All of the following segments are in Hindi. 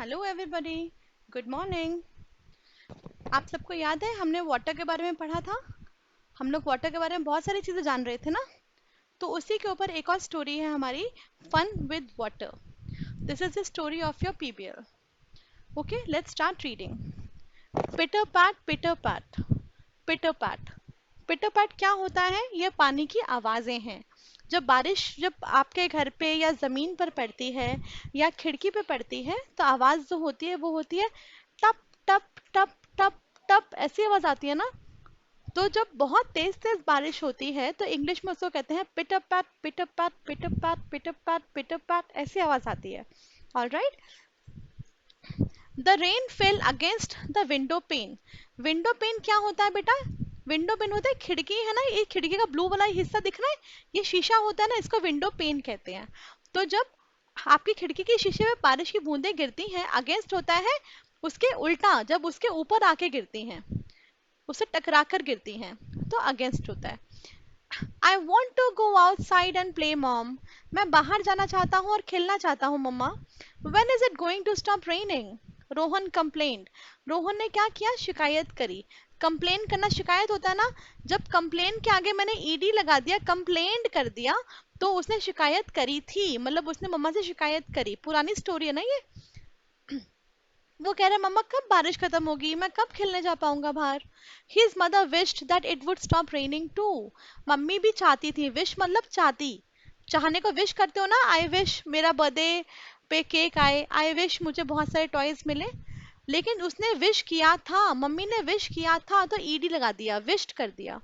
Hello everybody, good morning. आप सबको याद है हमने वाटर के बारे में पढ़ा था। हम लोग वाटर के बारे में बहुत सारी चीज़ें जान रहे थे ना। तो उसी के ऊपर एक और स्टोरी है हमारी, fun with water. This is the story of your PBL. Okay, let's start reading. Pitter pat pitter pat pitter pat. Pitter pat क्या होता है? ये पानी की आवाज़ें हैं। जब आपके घर पे या ज़मीन पर पड़ती है या खिड़की पे पड़ती है तो आवाज़ जो होती है वो होती है टप टप टप टप टप, ऐसी आवाज़ आती है ना। तो जब बहुत तेज तेज बारिश होती है तो इंग्लिश में उसको कहते हैं पिटर pat pitter pat pitter pat pitter pat pitter PAT, ऐसी आवाज़ आती है। Alright. The rain fail against the window pane. Window pane क्या होता है बेटा? विंडो पेन होता है खिड़की, है ना। ये खिड़की का ब्लू वाला हिस्सा दिख रहा है, ये शीशा होता है ना, इसको विंडो पेन कहते हैं। तो जब आपकी खिड़की के शीशे में बारिश की बूंदें गिरती हैं, अगेंस्ट होता है उसके उल्टा, जब उसके ऊपर आके गिरती हैं, उससे टकरा कर गिरती हैं, तो अगेंस्ट होता है। I want to go outside and play mom. मैं बाहर जाना चाहता हूँ और खेलना चाहता हूँ मम्मा। When is it going to stop raining? Rohan complained. Rohan ने क्या किया? शिकायत करी। कंप्लेन करना शिकायत होता है ना। जब कंप्लेन के आगे मैंने ईडी लगा दिया, कंप्लेंट कर दिया, तो उसने शिकायत करी थी, मतलब उसने मम्मा से शिकायत करी। पुरानी स्टोरी है ना ये। वो कह रहा है मम्मा कब बारिश खत्म होगी, मैं कब खेलने जा पाऊंगा बाहर। His mother wished that it would stop raining too. Mummy भी चाहती थी, विश मतलब चाहती, चाहने को विश करते हो ना। आई विश मेरा बर्थडे पे केक आए, आई विश मुझे बहुत सारे टॉयज मिले। लेकिन उसने विश किया था, मम्मी ने विश किया था, तो ईडी लगा दिया, विश्ड कर दिया।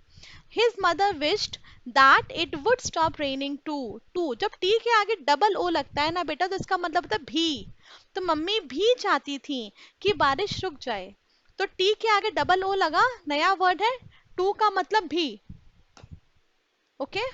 His mother wished that it would stop raining too. Too जब टी के आगे डबल ओ लगता है ना बेटा, तो इसका मतलब होता है भी। तो मम्मी भी चाहती थी कि बारिश रुक जाए। तो टी के आगे डबल ओ लगा, नया वर्ड है, टू का मतलब भी। Okay.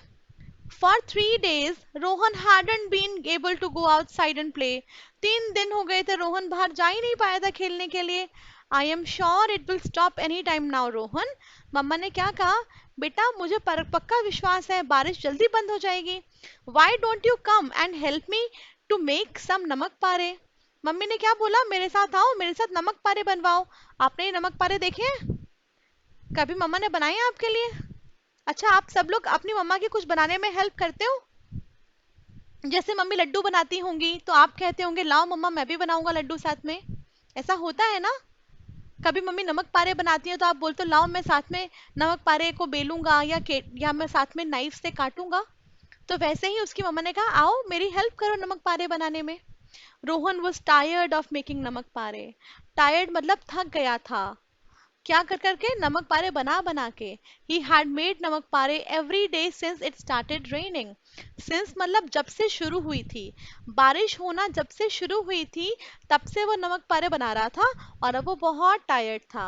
For 3 days Rohan hadn't been able to go outside and play। 3 दिन हो गए थे, रोहन बाहर जा ही नहीं पाया था खेलने के लिए। I am sure it will stop any time now Rohan. मम्मा ने क्या कहा? बेटा मुझे पक्का विश्वास है बारिश जल्दी बंद हो जाएगी। Why don't you come and help me to make some namak pare. Mummy ने क्या बोला? मेरे साथ आओ, मेरे साथ नमक पारे बनवाओ। आपने ये नमक पारे देखे हैं? कभी मम्मा ने बनाए हैं आपके लिए? अच्छा, आप सब लोग अपनी मम्मा की कुछ बनाने में हेल्प करते हो? जैसे मम्मी लड्डू बनाती होंगी तो आप कहते होंगे लाओ मम्मा मैं भी बनाऊंगा लड्डू साथ में। ऐसा होता है ना। कभी मम्मी नमक पारे बनाती है तो आप बोलते हो लाओ मैं साथ में नमक पारे को बेलूंगा या मैं साथ में नाइफ से काटूंगा। तो वैसे ही उसकी मम्मा ने कहा आओ मेरी हेल्प करो नमक पारे बनाने में। Rohan was tired of making नमक पारे। टायर्ड मतलब थक गया था। क्या कर करके? नमक पारे बना बना के। ही हैड मेड नमक पारे every day since it started raining. Since मतलब जब से शुरू हुई थी, बारिश होना जब से शुरू हुई थी, तब से वो नमक पारे बना रहा था। और अब वो बहुत टायर्ड था।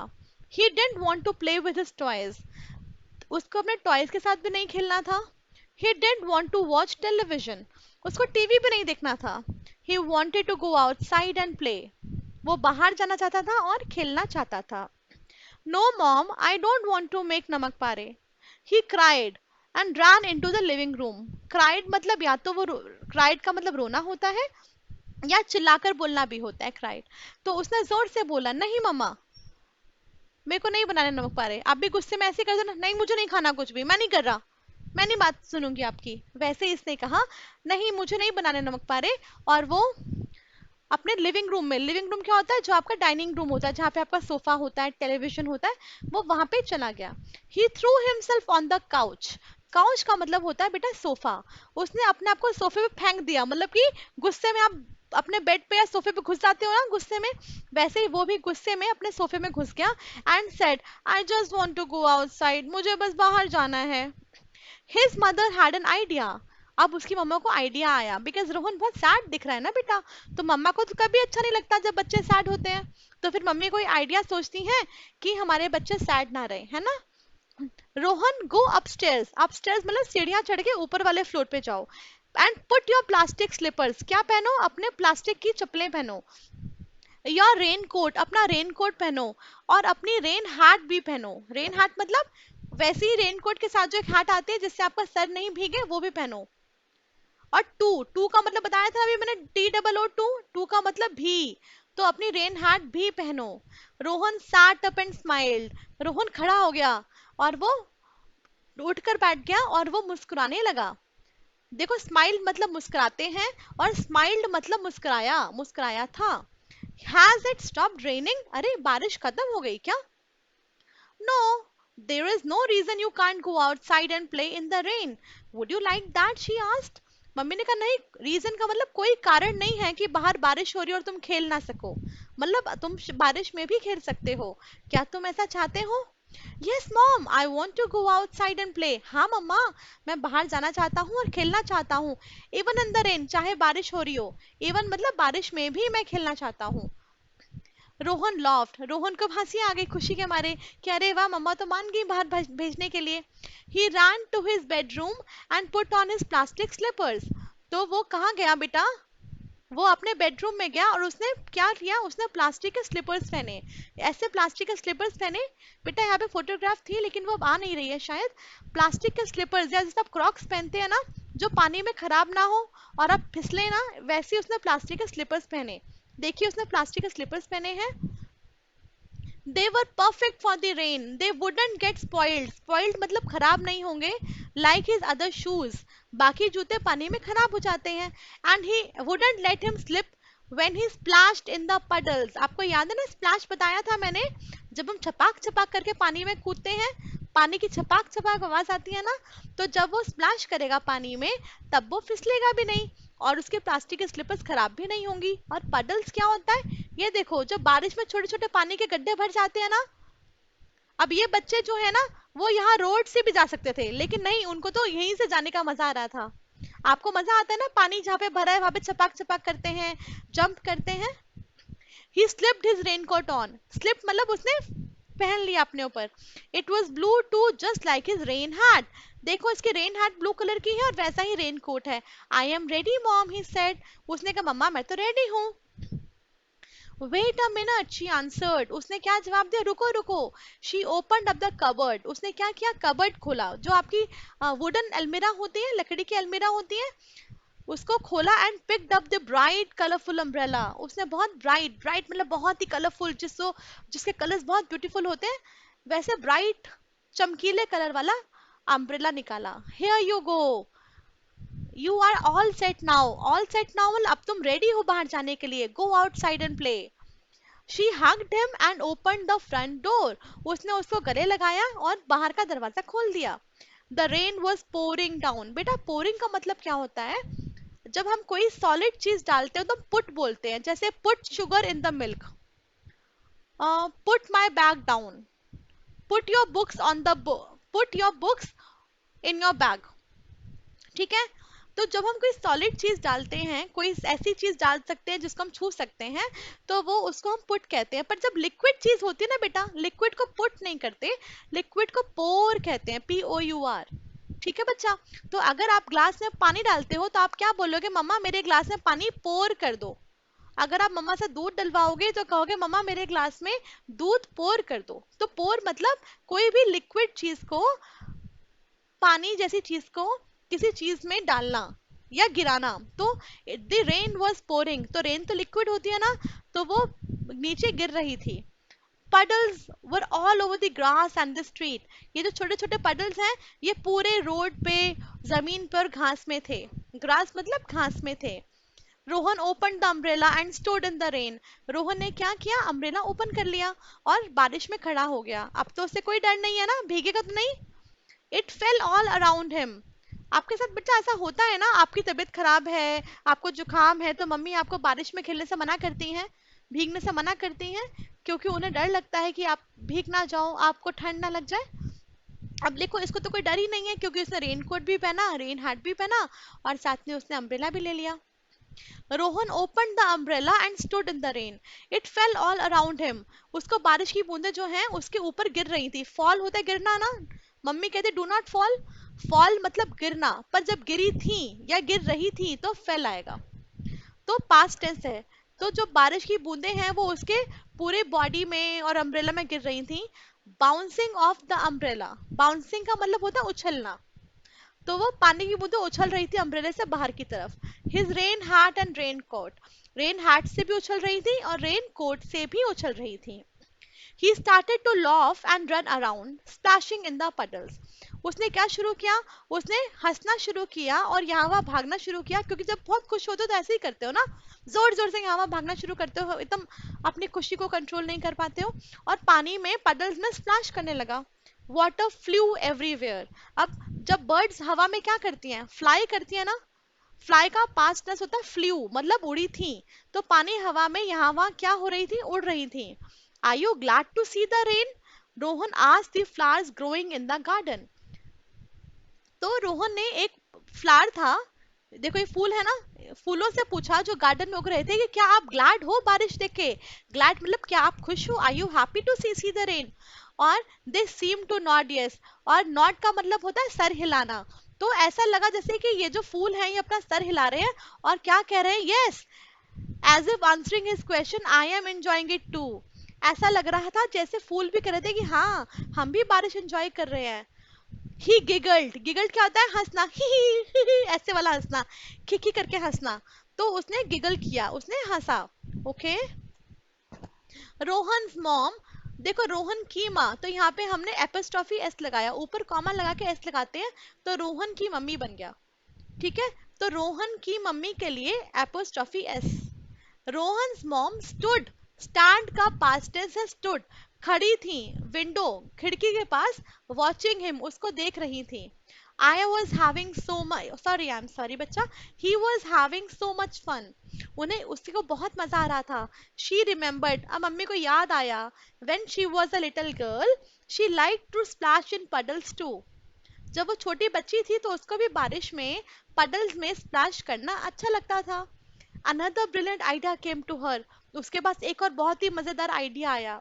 He didn't want to play with his toys. उसको अपने टॉयज के साथ भी नहीं खेलना था। He didn't want to watch television. उसको टीवी भी नहीं देखना था। He wanted to go outside and play. वो बाहर जाना चाहता था और खेलना चाहता था। No, mom, I don't want to make namak pare. He cried and ran into the living room. Cried मतलब या तो वो cried का मतलब रोना होता है या चिल्लाकर बोलना भी होता है cried। तो उसने जोर से बोला नहीं मम्मा, मेरे को नहीं बनाने नमक पारे। आप भी गुस्से में ऐसे कर देना, नहीं मुझे नहीं खाना कुछ भी, मैं नहीं कर रहा, मैं नहीं बात सुनूंगी आपकी। वैसे ही इसने कहा नहीं मुझे नहीं बनाने नमक पारे। और वो अपने लिविंग रूम में, लिविंग रूम क्या होता है? जो आपका डाइनिंग रूम होता है, जहाँ पे आपका सोफा होता है, टेलीविजन होता है, वो वहां पे चला गया। He threw himself on the couch. Couch का मतलब होता है बेटा सोफा। उसने अपने आप को सोफे पे फेंक दिया, मतलब कि गुस्से में आप अपने बेड पे या सोफे पे घुस जाते हो ना गुस्से में, वैसे ही वो भी गुस्से में अपने सोफे में घुस गया। And said I just want to go outside, मुझे बस बाहर जाना है। His mother had an idea. अब उसकी मम्मा को आइडिया आया, बिकॉज रोहन बहुत सैड दिख रहा है ना बेटा। तो मम्मा को तो कभी अच्छा नहीं लगता जब बच्चे सैड होते हैं। तो फिर मम्मी कोई आइडिया सोचती है कि हमारे बच्चे सैड ना रहे, है ना। रोहन गो अपस्टेयर्स। अपस्टेयर्स मतलब सीढ़ियां चढ़ के ऊपर वाले फ्लोर पे जाओ। And put your plastic slippers. क्या पहनो? अपने प्लास्टिक की चप्पलें पहनो। योर रेन कोट, अपना रेन कोट पहनो। और अपनी रेन हैट भी पहनो। रेन हैट मतलब वैसे ही रेन कोट के साथ जो एक हैट आती है जिससे आपका सर नहीं भीगे, वो भी पहनो। और टू, टू का मतलब बताया था अभी मैंने, T double O too. Too का मतलब भी। तो अपनी रेन हैट भी पहनो। Rohan sat up and smiled। Rohan खड़ा हो गया और वो उठकर बैठ गया और वो मुस्कुराने लगा। देखो, स्माइल मतलब मुस्कुराते हैं, और स्माइल्ड मतलब मुस्कुराया, मुस्कुराया था। Has it stopped raining? अरे बारिश खत्म हो गई क्या? No, there is no reason you can't go outside and play in the rain. Would you like that? She asked. Mummy ने कहा नहीं, रीजन का मतलब कोई कारण नहीं है कि बाहर बारिश हो रही है और तुम खेल ना सको। मतलब तुम बारिश में भी खेल सकते हो। क्या तुम ऐसा चाहते हो? Yes mom, I want to go outside and play. हाँ मम्मा, मैं बाहर जाना चाहता हूँ और खेलना चाहता हूँ। इवन इन द रेन, चाहे बारिश हो रही हो। इवन मतलब बारिश में भी मैं खेलना चाहता हूँ। रोहन लॉफ्ट। रोहन को हंसी आ गई खुशी के मारे कि अरे वाह, मम्मा तो मान गई बाहर भेजने के लिए। He ran to his bedroom and put on his plastic slippers. तो वो कहाँ गया बेटा? वो अपने बेडरूम में गया और उसने क्या किया? उसने प्लास्टिक के स्लीपर्स पहने। ऐसे प्लास्टिक के स्लीपर्स पहने। बेटा यहाँ पे फोटोग्राफ थी लेकिन वो अब आ नहीं रही है शायद। प्लास्टिक के स्लीपर्स, या जैसे आप क्रॉक्स पहनते हैं ना, जो पानी में खराब ना हो और आप फिसले ना, वैसे उसने प्लास्टिक के स्लीपर्स पहने। देखिए, उसने प्लास्टिक के स्लीपर्स पहने हैं। They were perfect for the rain. They wouldn't get spoiled. Spoiled मतलब खराब नहीं होंगे, लाइक हिज अदर शूज। बाकी जूते पानी में खराब हो जाते हैं। And he wouldn't let him slip when he splashed in the puddles. आपको याद है ना, स्प्लैश बताया था मैंने, जब हम छपाक छपाक करके पानी में कूदते हैं, पानी की छपाक छपाक आवाज आती है ना, तो जब वो स्प्लैश करेगा पानी में, तब वो फिसलेगा भी नहीं और उसके प्लास्टिक के स्लीपर्स खराब भी नहीं होंगी। और पडल्स क्या होता है? ये देखो, जब बारिश में छोटे छोटे पानी के गड्ढे भर जाते हैं ना, अब ये बच्चे जो है ना, वो यहाँ रोड से भी जा सकते थे, लेकिन नहीं, उनको तो यहीं से जाने का मजा आ रहा था। आपको मजा आता है ना, पानी जहाँ पे भरा है वहां पे छपाक छपाक करते हैं, जंप करते हैं। He slipped his raincoat on. Slip मतलब उसने पहन लिया अपने ऊपर। It was blue too, just like his rain hat. देखो, इसकी रेन हैट ब्लू कलर की है और वैसा ही रेन कोट है। I am ready mom, he said. उसने कहा मम्मा मैं तो रेडी हूँ। Wait a minute, she answered. उसने क्या जवाब दिया? रुको रुको। She opened up the cupboard. उसने क्या किया? कबर्ड खोला, जो आपकी वुडन अलमीरा होती है, लकड़ी की अलमीरा होती है, उसको खोला। And picked up the bright colourful umbrella. उसने बहुत ब्राइट, ब्राइट मतलब बहुत ही कलरफुल, जिसके कलर्स बहुत ब्यूटीफुल होते हैं, वैसे ब्राइट चमकीले कलर वाला अम्ब्रेला निकाला। Here you go, you are all set now. All set now मतलब अब तुम रेडी हो बाहर जाने के लिए। Go outside and play. She hugged him and open the front door. उसने उसको गले लगाया और बाहर का दरवाजा खोल दिया। The rain was pouring down. बेटा, पोरिंग का मतलब क्या होता है? जब हम कोई सॉलिड चीज डालते हैं तो पुट बोलते हैं, जैसे put sugar in the milk, put my bag down, put your books on the put your books in your bag. ठीक है? तो जब हम कोई सॉलिड चीज डालते हैं, कोई ऐसी चीज डाल सकते हैं जिसको हम छू सकते हैं, तो वो उसको हम पुट कहते हैं। पर जब लिक्विड चीज होती है ना बेटा, लिक्विड को पुट नहीं करते, लिक्विड को पोर कहते हैं, POUR। ठीक है बच्चा? तो अगर आप ग्लास में पानी डालते हो तो आप क्या बोलोगे? मम्मा मेरे ग्लास में पानी पोर कर दो। अगर आप मम्मा से दूध डलवाओगे तो कहोगे मम्मा मेरे ग्लास में दूध पोर कर दो। तो पोर मतलब कोई भी लिक्विड चीज को, पानी जैसी चीज को किसी चीज में डालना या गिराना। तो द रेन वॉज पोरिंग, तो रेन तो लिक्विड होती है ना, तो वो नीचे गिर रही थी। Puddles were all over the grass and the street. ये जो छोटे छोटे पडल्स हैं, ये पूरे रोड पे, जमीन पर, घास में थे। ग्रास मतलब घास में थे। Rohan open the umbrella and stood in the rain. Rohan ने क्या किया? अम्ब्रेला ओपन कर लिया और बारिश में खड़ा हो गया। अब तो उससे कोई डर नहीं है ना, भीगेगा तो नहीं। It fail all around him. आपके साथ बच्चा ऐसा होता है ना, आपकी तबीयत खराब है, आपको जुकाम है, तो मम्मी आपको बारिश में खेलने से मना करती हैं, भीगने से मना करती हैं, क्योंकि उन्हें डर लगता है कि आप भीग ना जाओ, आपको ठंड ना लग जाए। अब देखो, इसको तो कोई डर ही नहीं है, क्योंकि उसने रेन कोट भी पहना, रेन हैट भी पहना, और साथ में उसने अम्ब्रेला भी ले लिया। Rohan open the umbrella and stood in the rain. It fail all around him. उसको बारिश की बूंदें जो हैं उसके ऊपर गिर रही थी। फॉल होता है गिरना ना, मम्मी कहते डू नॉट फॉल। फॉल मतलब गिरना, पर जब गिरी थी या गिर रही थी तो फेल आएगा, तो पास्ट टेंस है। तो जो बारिश की बूंदें हैं वो उसके पूरे बॉडी में और अम्ब्रेला में गिर रही थी। Bouncing off the umbrella. Bouncing का मतलब होता है उछलना। तो वो पानी की बूंदें उछल रही थी अम्ब्रेला से बाहर की तरफ। His rain hat and raincoat, rain hat से भी उछल रही थी और रेन कोट से भी उछल रही थी। He started to laugh and run around, splashing in the puddles. उसने क्या शुरू किया, उसने हंसना शुरू किया और यहाँ वहाँ भागना शुरू किया, क्योंकि जब बहुत खुश होते हो तो ऐसे ही करते हो ना, जोर जोर से यहाँ वहाँ भागना शुरू करते हो, एकदम अपनी खुशी को कंट्रोल नहीं कर पाते हो, और पानी में पडल्स में स्प्लैश करने लगा। Water flu everywhere. अब जब बर्ड्स हवा में क्या करती हैं, फ्लाई करती है ना, फ्लाई का पास्ट टेंस होता है फ्लू, मतलब उड़ी थी। तो पानी हवा में यहाँ वहाँ क्या हो रही थी, उड़ रही थी। Are you glad to see the rain, Rohan asked the flowers growing in the garden. तो रोहन ने एक फ्लावर था, देखो ये फूल है ना, फूलों से पूछा जो गार्डन में उग रहे थे कि क्या आप ग्लैड हो बारिश देख के। ग्लैड मतलब क्या आप खुश हो, are you happy to see the rain. और they seem to nod yes, और नॉट का मतलब होता है सर हिलाना। तो ऐसा लगा जैसे कि ये जो फूल हैं ये अपना सर हिला रहे हैं और क्या कह रहे हैं, yes, as if answering his question, I am enjoying it too. ऐसा लग रहा था जैसे फूल भी कह रहे थे कि हाँ हम भी बारिश एंजॉय कर रहे हैं। ही गिगल्ड, गिगल्ड क्या होता है, हंसना, ही ऐसे वाला हंसना, खिखी करके हंसना। तो उसने गिगल किया, उसने हंसा। ओके। रोहन मॉम, देखो रोहन की माँ, तो यहाँ पे हमने एपोस्ट्रोफी एस लगाया, ऊपर कॉमा लगा के एस लगाते हैं, तो रोहन की मम्मी बन गया। ठीक है, तो रोहन की मम्मी के लिए apostrophe S. Rohan's mom stood, stand का पास्ट टेंस है स्टूड, खड़ी थी, विंडो खिड़की के पास, वॉचिंग हिम, उसको देख रही थी। I was having so much, sorry I am sorry बच्चा, he was having so much fun, उन्हें उसी को बहुत मजा आ रहा था। शी रिमेम्बर्ड, अब मम्मी को याद आया, when she was a little girl she like to splash in puddles too, जब वो छोटी बच्ची थी तो उसको भी बारिश में पडल्स में स्प्लैश करना अच्छा लगता था। Another brilliant idea came to her, उसके पास एक और बहुत ही मजेदार आइडिया आया।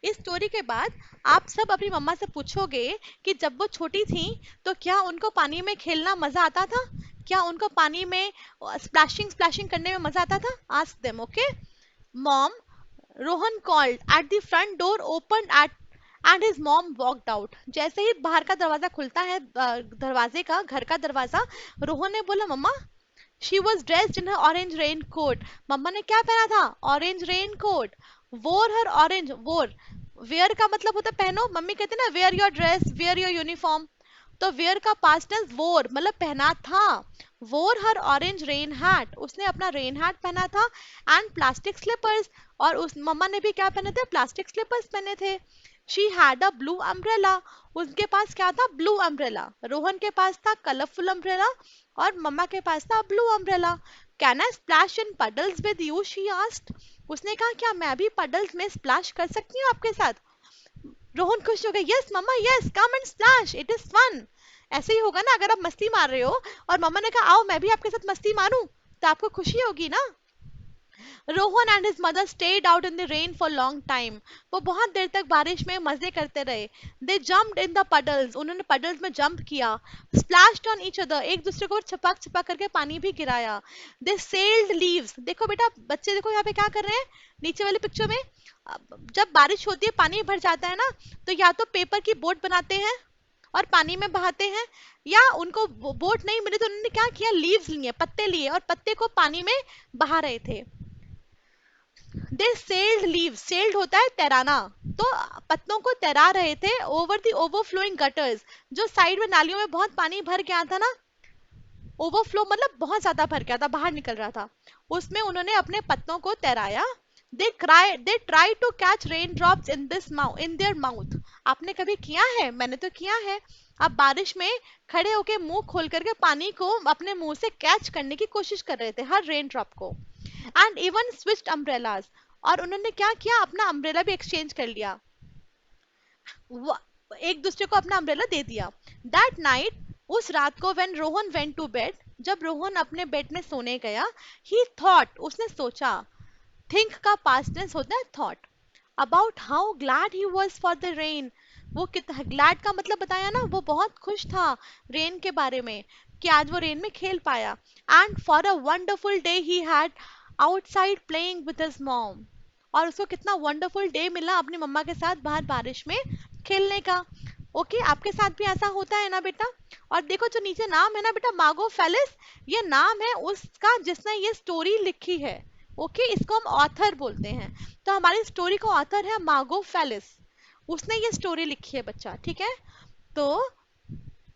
इस स्टोरी के बाद आप सब अपनी मम्मा से पूछोगे कि जब वो छोटी थी तो क्या उनको पानी में खेलना मजा आता था, क्या उनको पानी में स्प्लैशिंग स्प्लैशिंग करने में मजा आता था, ask them. Okay. Mom, Rohan called at the front door open at and his mom walked out. जैसे ही बाहर का दरवाजा खुलता है, दरवाजे का, घर का दरवाजा, रोहन ने बोला मम्मा, she was dressed in orange rain coat, मम्मा ने क्या पहना था, ऑरेंज रेन कोट। वोर हर ऑरेंज, वोर, वेयर का मतलब होता है पहनो, मम्मी कहते ना wear your dress, wear your uniform, तो वेयर का पास्ट टेंस वोर, मतलब पहना था। वोर हर ऑरेंज रेन हैट, उसने अपना रेन हैट पहना था, एंड प्लास्टिक स्लीपर्स, और उस मम्मा ने भी क्या पहने थे, प्लास्टिक स्लीपर्स पहने थे। She had a blue umbrella, उसके पास क्या था, ब्लू अम्ब्रेला। रोहन के पास था कलरफुल अम्ब्रेला और मम्मा के पास था blue umbrella. Can I splash in puddles with you, she asked, उसने कहा क्या मैं भी पडल्स में स्प्लैश कर सकती हूँ आपके साथ। रोहन खुश हो गया, yes mama yes, come and splash, it is fun. ऐसे ही होगा ना, अगर आप मस्ती मार रहे हो और मम्मा ने कहा आओ मैं भी आपके साथ मस्ती मारूं, तो आपको खुशी होगी ना। Rohan and his mother stayed out in the rain for long time, वो बहुत देर तक बारिश में मजे करते रहे। They jumped in the puddles, उन्होंने पडल्स में जंप किया। स्प्लैश्ड ऑन ईच अदर, एक दूसरे को छपक छपक करके पानी भी गिराया। दे सेल्ड लीव्स, देखो बेटा बच्चे देखो यहाँ पे क्या कर रहे हैं, नीचे वाले पिक्चर में, जब बारिश होती है पानी भर जाता है ना, तो या तो पेपर की बोट बनाते हैं और पानी में बहाते हैं, या उनको बोट नहीं मिली तो उन्होंने क्या किया, लीव्स लिए, पत्ते लिए और पत्ते को पानी में बहा रहे थे। दे सेल्ड लीव, सेल्ड होता है तैराना, तो पत्तों को तैरा रहे थे। ओवर द ओवरफ्लोइंग गटर्स, जो साइड में नालियों में बहुत पानी भर गया था ना, ओवरफ्लो मतलब बहुत ज्यादा भर गया था, बाहर निकल रहा था, उसमें उन्होंने अपने पत्तों को तैराया। They try to catch rain drops in this mouth, in their mouth, आपने कभी किया है, मैंने तो किया है। आप बारिश में खड़े होके मुंह खोल करके पानी को अपने मुंह से कैच करने की कोशिश कर रहे थे, हर रेन ड्रॉप को। एंड इवन स्विच्ड अम्ब्रेलाज, और उन्होंने क्या किया, अपना अम्ब्रेला भी एक्सचेंज कर लिया, एक दूसरे को अपना अम्ब्रेला दे दिया। दैट नाइट, उस रात को, when Rohan went to bed, जब रोहन अपने बेड में सोने गया, ही थॉट, उसने सोचा, थिंक का पास्ट टेंस होता है thought, about how glad he was for the rain, वो कितना ग्लैड का मतलब बताया ना, वो बहुत खुश था रेन के बारे में, कि आज वो रेन में खेल पाया। And for a wonderful day he had outside playing with his mom, और उसको कितना वंडरफुल डे मिला अपनी मम्मा के साथ बाहर बारिश में खेलने का। ओके, आपके साथ भी ऐसा होता है ना बेटा? और देखो जो नीचे नाम है ना बेटा, मार्गो फेलिस, ये नाम है उसका जिसने ये स्टोरी लिखी है। ओके, इसको हम ऑथर बोलते हैं। तो हमारी स्टोरी का ऑथर है मार्गो फेलिस, उसने ये स्टोरी लिखी है बच्चा, ठीक है? तो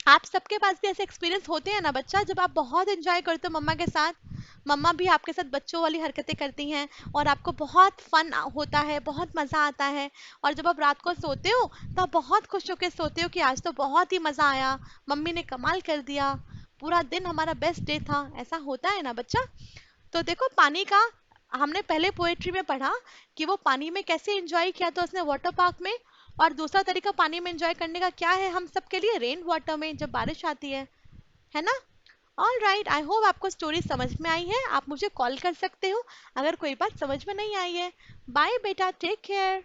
आप सबके पास भी ऐसे एक्सपीरियंस होते हैं ना बच्चा, जब आप बहुत एंजॉय करते हो मम्मा के साथ, मम्मा भी आपके साथ बच्चों वाली हरकतें करती हैं और आपको बहुत फन होता है, बहुत मज़ा आता है, और जब आप रात को सोते हो तो आप बहुत खुश होकर सोते हो कि आज तो बहुत ही मज़ा आया, मम्मी ने कमाल कर दिया, पूरा दिन हमारा बेस्ट डे था, ऐसा होता है ना बच्चा? तो देखो पानी का, हमने पहले पोएट्री में पढ़ा कि वो पानी में कैसे एंजॉय किया था उसने वाटर पार्क में, और दूसरा तरीका पानी में एंजॉय करने का क्या है हम सबके लिए, रेन वाटर में जब बारिश आती है ना? ऑल राइट, आई होप आपको स्टोरी समझ में आई है। आप मुझे कॉल कर सकते हो अगर कोई बात समझ में नहीं आई है। बाय बेटा, टेक केयर।